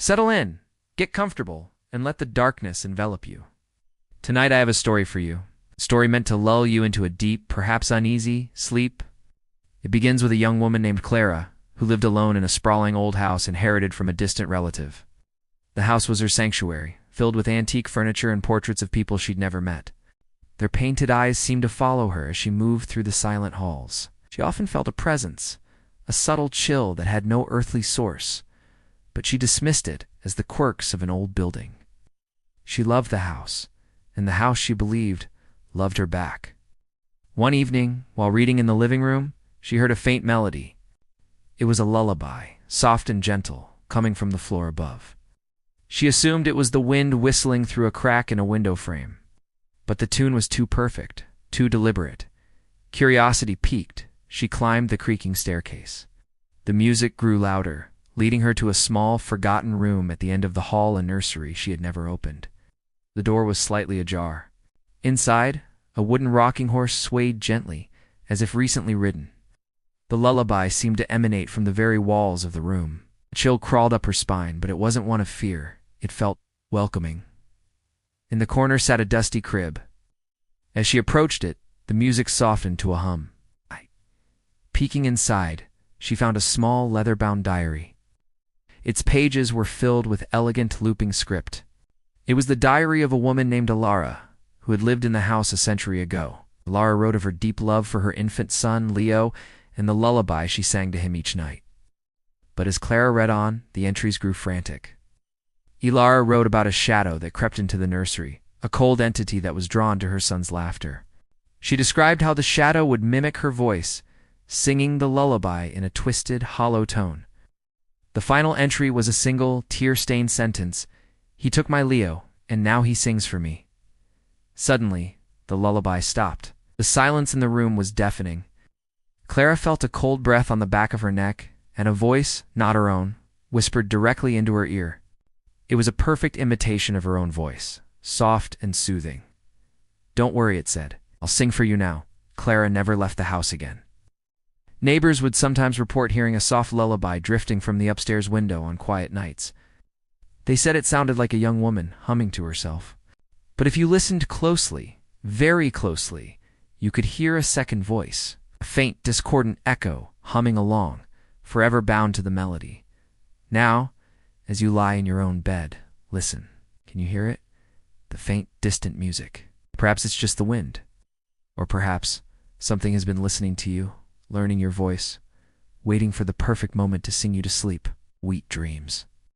Settle in, get comfortable, and let the darkness envelop you. Tonight I have a story for you. A story meant to lull you into a deep, perhaps uneasy, sleep. It begins with a young woman named Clara, who lived alone in a sprawling old house inherited from a distant relative. The house was her sanctuary, filled with antique furniture and portraits of people she'd never met. Their painted eyes seemed to follow her as she moved through the silent halls. She often felt a presence, a subtle chill that had no earthly source, but she dismissed it as the quirks of an old building. She loved the house, and the house, she believed, loved her back. One evening, while reading in the living room, she heard a faint melody. It was a lullaby, soft and gentle, coming from the floor above. She assumed it was the wind whistling through a crack in a window frame. But the tune was too perfect, too deliberate. Curiosity piqued. She climbed the creaking staircase. The music grew louder, leading her to a small, forgotten room at the end of the hall and nursery she had never opened. The door was slightly ajar. Inside, a wooden rocking horse swayed gently, as if recently ridden. The lullaby seemed to emanate from the very walls of the room. A chill crawled up her spine, but it wasn't one of fear. It felt welcoming. In the corner sat a dusty crib. As she approached it, the music softened to a hum. Peeking inside, she found a small leather-bound diary. Its pages were filled with elegant looping script. It was the diary of a woman named Alara, who had lived in the house a century ago. Alara wrote of her deep love for her infant son, Leo, and the lullaby she sang to him each night. But as Clara read on, the entries grew frantic. Alara wrote about a shadow that crept into the nursery, a cold entity that was drawn to her son's laughter. She described how the shadow would mimic her voice, singing the lullaby in a twisted, hollow tone. The final entry was a single, tear-stained sentence: "He took my Leo, and now he sings for me." Suddenly, the lullaby stopped. The silence in the room was deafening. Clara felt a cold breath on the back of her neck, and a voice, not her own, whispered directly into her ear. It was a perfect imitation of her own voice, soft and soothing. "Don't worry," it said. "I'll sing for you now." Clara never left the house again. Neighbors would sometimes report hearing a soft lullaby drifting from the upstairs window on quiet nights. They said it sounded like a young woman humming to herself. But if you listened closely, very closely, you could hear a second voice, a faint, discordant echo humming along, forever bound to the melody. Now, as you lie in your own bed, listen. Can you hear it? The faint, distant music. Perhaps it's just the wind. Or perhaps something has been listening to you, learning your voice, waiting for the perfect moment to sing you to sleep. Sweet dreams.